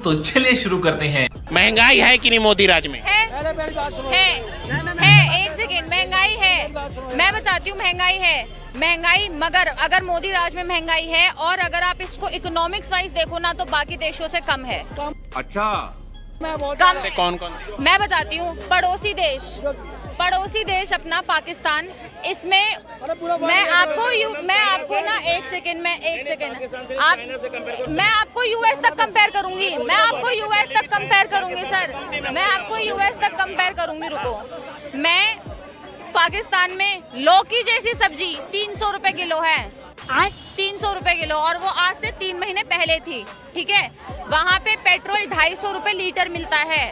तो चलिए शुरू करते हैं। महंगाई है कि नहीं मोदी राज में? है एक सेकेंड, महंगाई है, मैं बताती हूँ महंगाई है, महंगाई, मगर अगर मोदी राज में महंगाई है और अगर आप इसको इकोनॉमिक साइज देखो ना तो बाकी देशों से कम है। अच्छा, कम से कौन कौन? मैं बताती हूँ, पड़ोसी देश अपना पाकिस्तान, इसमें मैं आपको ना एक सेकेंड मैं आपको यूएस तक कंपेयर करूंगी, सर, मैं आपको यूएस तक कंपेयर करूंगी, रुको। मैं पाकिस्तान में लौकी जैसी सब्जी 300 रुपए किलो है, 300 रुपए किलो, और वो आज से 3 महीने पहले थी, ठीक है। वहाँ पे पेट्रोल 250 रुपए लीटर मिलता है।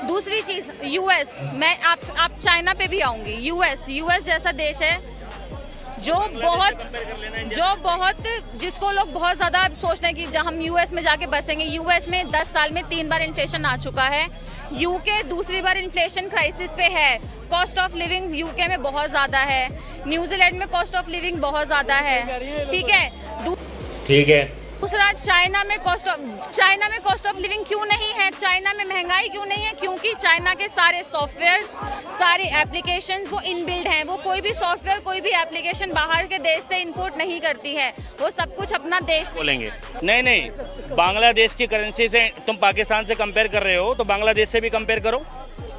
दूसरी चीज, यूएस, मैं आप चाइना पे भी आऊंगी। यूएस जैसा देश है जो बहुत जिसको लोग बहुत ज्यादा सोचते हैं कि हम यूएस में जाके बसेंगे। यूएस में 10 साल में 3 बार इन्फ्लेशन आ चुका है। यूके दूसरी बार इन्फ्लेशन क्राइसिस पे है। कॉस्ट ऑफ लिविंग यूके में बहुत ज्यादा है। न्यूजीलैंड में कॉस्ट ऑफ लिविंग बहुत ज्यादा है, ठीक है। दूसरा, चाइना में कॉस्ट ऑफ लिविंग क्यों नहीं है, चाइना में महंगाई क्यों नहीं है? क्योंकि चाइना के सारे सॉफ्टवेयर्स, सारे एप्लीकेशंस वो इनबिल्ड हैं। वो कोई भी सॉफ्टवेयर, कोई भी एप्लीकेशन बाहर के देश से इंपोर्ट नहीं करती है, वो सब कुछ अपना देश बोलेंगे। नहीं, बांग्लादेश की करेंसी से तुम पाकिस्तान से कंपेयर कर रहे हो तो बांग्लादेश से भी कंपेयर करो।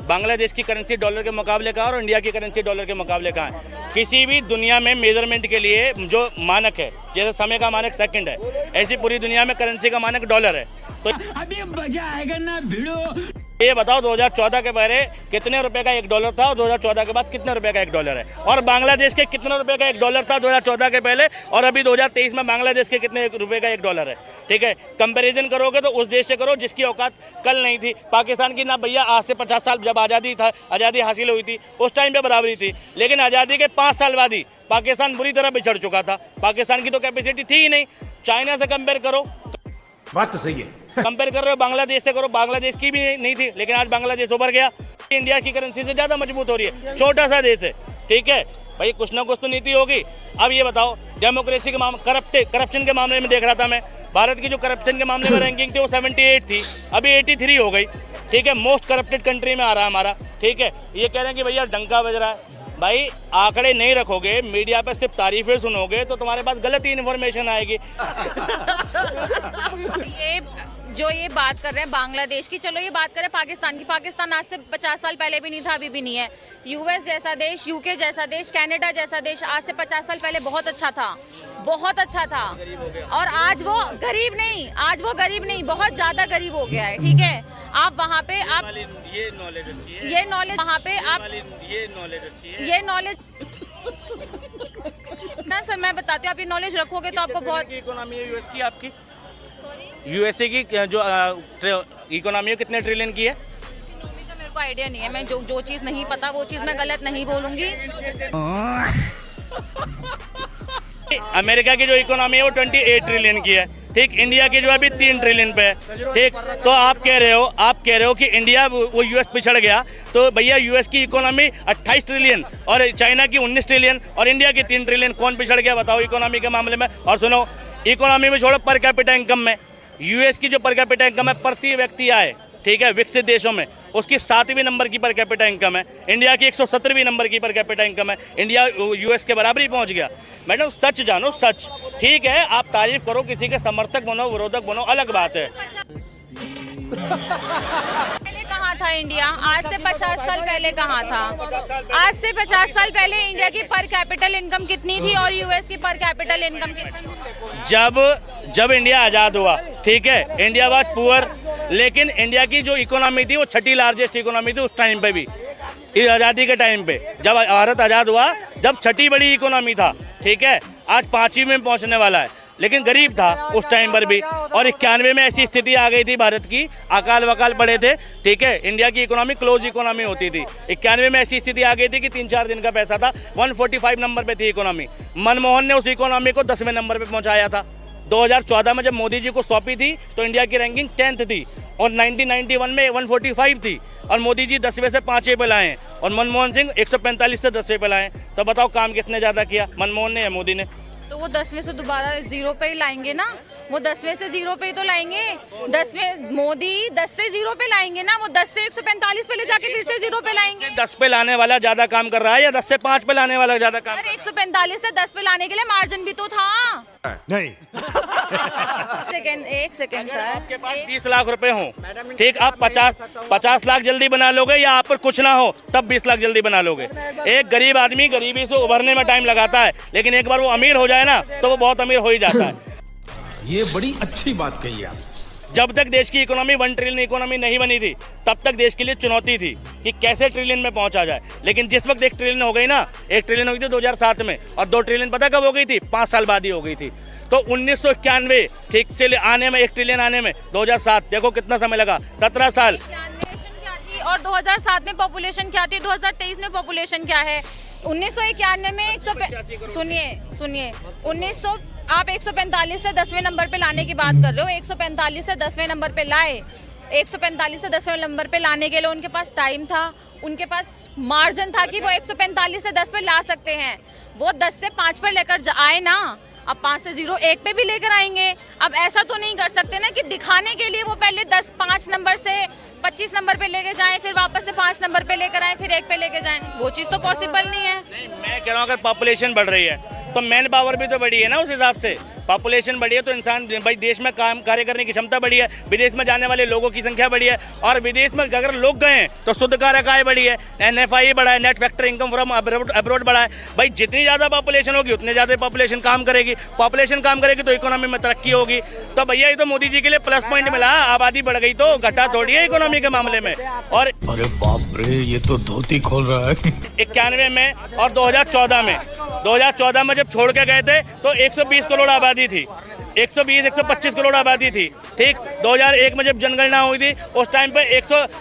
बांग्लादेश की करेंसी डॉलर के मुकाबले कहाँ और इंडिया की करेंसी डॉलर के मुकाबले कहाँ है? किसी भी दुनिया में मेजरमेंट के लिए जो मानक है, जैसे समय का मानक सेकंड है, ऐसी पूरी दुनिया में करेंसी का मानक डॉलर है। तो अभी मजा आएगा ना भिड़ो। ये बताओ 2014 के पहले कितने रुपए का $1 था और 2014 के बाद कितने रुपए का $1 है? और बांग्लादेश के कितने रुपए का $1 था 2014 के पहले और अभी 2023 में बांग्लादेश के कितने रुपए का $1 है? ठीक है, कंपैरिजन करोगे तो उस देश से करो जिसकी औकात कल नहीं थी। पाकिस्तान की ना भैया आज से 50 साल जब आज़ादी हासिल हुई थी उस टाइम पे बराबरी थी, लेकिन आज़ादी के 5 साल बाद ही पाकिस्तान बुरी तरह बिछड़ चुका था। पाकिस्तान की तो कैपेसिटी थी ही नहीं। चाइना से कंपेयर करो, बात तो सही है। कंपेयर कर रहे हो बांग्लादेश से करो, बांग्लादेश की भी नहीं थी लेकिन आज बांग्लादेश उभर गया। इंडिया की करेंसी से ज्यादा मजबूत हो रही है, छोटा सा देश है, ठीक है भाई, कुछ ना कुछ तो नीति होगी। अब ये बताओ, डेमोक्रेसी के मामले, करप्शन के मामले में देख रहा था मैं, भारत की जो करप्शन के मामले में रैंकिंग थी वो 78 थी, अभी 83 हो गई, ठीक है। मोस्ट करप्टेड कंट्री में आ रहा है हमारा, ठीक है। ये कह रहे हैं कि भैया डंका बज रहा है। भाई आंकड़े नहीं रखोगे, मीडिया पे सिर्फ तारीफें सुनोगे तो तुम्हारे पास गलत ही इन्फॉर्मेशन आएगी। ये बात कर रहे हैं बांग्लादेश की, चलो ये बात करें पाकिस्तान की। पाकिस्तान आज से 50 साल पहले भी नहीं था, अभी भी नहीं है। यूएस जैसा देश, यूके जैसा देश, कनाडा जैसा देश आज से 50 साल पहले बहुत अच्छा था। और आज वो गरीब नहीं, बहुत ज्यादा गरीब हो गया है, ठीक है। आप वहाँ पे ये नॉलेज अच्छी है, ये नॉलेज वहाँ पे आप ये नॉलेज ना सर, मैं बताती हूँ, आप ये नॉलेज रखोगे तो आपको बहुत। इकोनॉमी है यूएस की, आपकी यूएसए की जो इकोनॉमी है कितने ट्रिलियन की है? इकोनॉमी का मेरे को आइडिया नहीं है, मैं जो चीज़ नहीं पता वो चीज़ मैं गलत नहीं बोलूँगी। अमेरिका की जो इकोनॉमी है वो 28 ट्रिलियन की है, ठीक। इंडिया की जो अभी 3 ट्रिलियन पे है, ठीक। तो आप कह रहे हो कि इंडिया वो यूएस पिछड़ गया, तो भैया यूएस की इकोनॉमी 28 ट्रिलियन और चाइना की 19 ट्रिलियन और इंडिया की 3 ट्रिलियन, कौन पिछड़ गया बताओ इकोनॉमी के मामले में? और सुनो, इकोनॉमी में छोड़ो, पर कैपिटा इनकम में यूएस की जो पर कैपिटा इनकम है प्रति व्यक्ति आए, ठीक है, विकसित देशों में उसकी 7वीं नंबर की पर कैपिटा इनकम है। इंडिया की 117वीं नंबर की पर कैपिटा इनकम है। इंडिया यूएस के बराबर ही पहुंच गया। मैडम सच जानो, सच, ठीक है। आप तारीफ करो, किसी के समर्थक बनो, विरोधक बनो, अलग बात है। पहले कहाँ था इंडिया? आज से 50 साल पहले कहाँ था? आज से 50 साल पहले इंडिया की पर कैपिटल इनकम कितनी थी और यूएस की पर कैपिटल इनकम कितनी थी? जब इंडिया आज़ाद हुआ, ठीक है, इंडिया वाज पुअर, लेकिन इंडिया की जो इकोनॉमी थी वो 6ठी लार्जेस्ट इकोनॉमी थी उस टाइम पे भी, इस आज़ादी के टाइम पे। जब भारत आज़ाद हुआ, जब 6ठी बड़ी इकोनॉमी था, ठीक है, आज 5वीं में पहुंचने वाला है, लेकिन गरीब था उस टाइम पर भी। और 91 में ऐसी स्थिति आ गई थी भारत की, अकाल वकाल पड़े थे, ठीक है। इंडिया की इकोनॉमी क्लोज इकोनॉमी होती थी। 91 में ऐसी स्थिति आ गई थी कि 3-4 दिन का पैसा था, 145 नंबर पे थी इकोनॉमी। मनमोहन ने उस इकोनॉमी को 10वें नंबर पे पहुंचाया था। 2014 में जब मोदी जी को सौंपी थी तो इंडिया की रैंकिंग 10th थी और 1991 में 145 थी और मोदी जी 10वें से 5वें पे लाए और मनमोहन सिंह 145 से 10वें पे लाए। तो बताओ काम किसने ज़्यादा किया, मनमोहन ने या मोदी ने? तो वो 10वें से दोबारा जीरो पे ही लाएंगे ना, वो 10वें से जीरो पे ही तो लाएंगे। 10वें मोदी 10 से जीरो पे लाएंगे ना, वो 10 से 145 पे ले जाके फिर से जीरो पे लाएंगे। 10 पे लाने वाला ज्यादा काम कर रहा है या 10 से 5 पे लाने वाला ज्यादा काम? अरे 145 से 10 पे लाने के लिए मार्जिन भी तो था। नहीं। एक सेकेंड सर, आपके पास 20 लाख रुपए हो, ठीक, आप 50 लाख जल्दी बना लोगे या आप पर कुछ ना हो तब 20 लाख जल्दी बना लोगे? एक गरीब आदमी गरीबी से उभरने में टाइम लगाता है, लेकिन एक बार वो अमीर हो जाए ना तो वो बहुत अमीर हो ही जाता है। ये बड़ी अच्छी बात कही आप। जब तक देश की इकोनॉमी 1 ट्रिलियन इकोनॉमी नहीं बनी थी तब तक देश के लिए चुनौती थथी कि कैसे ट्रिलियन में पहुंचा जाए। लेकिन जिस वक्त 1 ट्रिलियन हो गई ना, 1 ट्रिलियन हो गई थी 2007 में, और 2 ट्रिलियन पता कब हो गई थी? 5 साल बाद ही हो गई थी। तो 1991 ठीक से आने में 1 ट्रिलियन आने में 2007, देखो कितना समय लगा, 17 साल। और 2007 में पॉपुलेशन क्या थी, 2023 में पॉपुलेशन क्या है? 1991 में सुनिए 1900 आप 145 से 10वें नंबर पे लाने की बात कर रहे हो। 145 से 10वें नंबर पे लाए, 145 से 10वें नंबर पे लाने के लिए उनके पास टाइम था, उनके पास मार्जिन था कि वो 145 से 10 पे ला सकते हैं। वो 10 से 5 पर लेकर आए ना, अब 5 से 0 1 पे भी लेकर आएंगे। अब ऐसा तो नहीं कर सकते ना कि दिखाने के लिए वो पहले 5 नंबर से 25 नंबर पे लेके जाएं, फिर वापस से 5 नंबर पे लेकर आएं, फिर 1 पे लेके जाएं। वो चीज़ तो पॉसिबल नहीं है। मैं कह रहा हूँ अगर पॉपुलेशन बढ़ रही है तो मैन पावर भी तो बढ़ी है ना, उस हिसाब से पॉपुलेशन बढ़ी है तो इंसान भाई देश में काम कार्य करने की क्षमता बढ़ी है, विदेश में जाने वाले लोगों की संख्या बढ़ी है, और विदेश में अगर लोग गए हैं तो शुद्ध कारक आय बढ़ी है, NFI बढ़ा है, net factor income from abroad बढ़ा है। भाई जितनी ज़्यादा पॉपुलेशन होगी उतनी ज़्यादा पॉपुलेशन काम करेगी, पॉपुलेशन काम करेगी तो इकोनॉमी में तरक्की होगी। तो भैया ये तो मोदी जी के लिए प्लस पॉइंट मिला, आबादी बढ़ गई तो घटा थोड़ी है इकोनॉमी के मामले में। और अरे बाप रे, ये तो धोती खोल रहा है। 91 में और 2014 में जब छोड़ के गए थे तो 120 करोड़ आबादी थी, 120-125 करोड़ आबादी थी, ठीक। 2001 में जब जनगणना हुई थी उस टाइम पे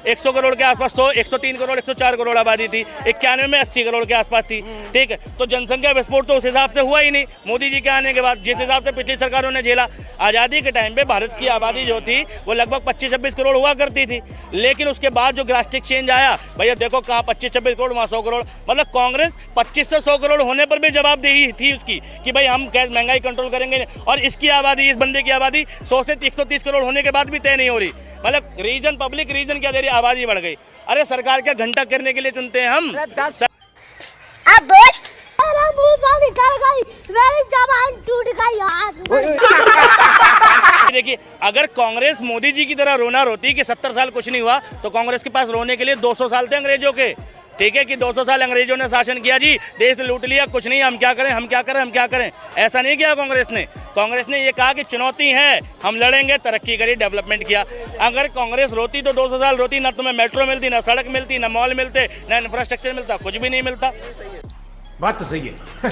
100 करोड़ के आसपास, 103 करोड़ 104 करोड़ आबादी थी। 91 में 80 करोड़ के आसपास थी, ठीक है। तो जनसंख्या विस्फोट तो उस हिसाब से हुआ ही नहीं मोदी जी के आने के बाद, जिस हिसाब से पिछली सरकारों ने झेला। आज़ादी के टाइम पे भारत की आबादी जो थी वो लगभग 25-26 करोड़ हुआ करती थी, लेकिन उसके बाद जो ड्रास्टिक चेंज आया, भैया देखो कहाँ 25-26 करोड़, वहाँ 100 करोड़। मतलब कांग्रेस 25 से 100 करोड़ होने पर भी जवाबदेही थी उसकी कि भाई हम कैसे महंगाई कंट्रोल करेंगे, और इसकी आबादी, इस बंदे की आबादी 100 से 130 करोड़ होने के बाद भी तय नहीं हो रही। मतलब रीजन, पब्लिक रीजन क्या दे रही, आबादी बढ़ गई। अरे सरकार क्या घंटा करने के लिए चुनते हैं हम? अब बोल, मेरा मुंह से निकल गई, मेरी जबान टूट गई यार। देखिए, अगर कांग्रेस मोदी जी की तरह रोना रोती कि 70 साल कुछ नहीं हुआ, तो कांग्रेस के पास रोने के लिए 200 साल थे अंग्रेजों के, ठीक है, कि 200 साल अंग्रेजों ने शासन किया जी, देश लूट लिया, कुछ नहीं, हम क्या करें, हम क्या करें, हम क्या करें। ऐसा नहीं किया कांग्रेस ने। कांग्रेस ने ये कहा कि चुनौती है, हम लड़ेंगे, तरक्की करी, डेवलपमेंट किया। अगर कांग्रेस रोती तो 200 साल रोती, ना तुम्हें मेट्रो मिलती, ना सड़क मिलती, ना मॉल मिलते, ना इंफ्रास्ट्रक्चर मिलता, कुछ भी नहीं मिलता। बात तो सही है।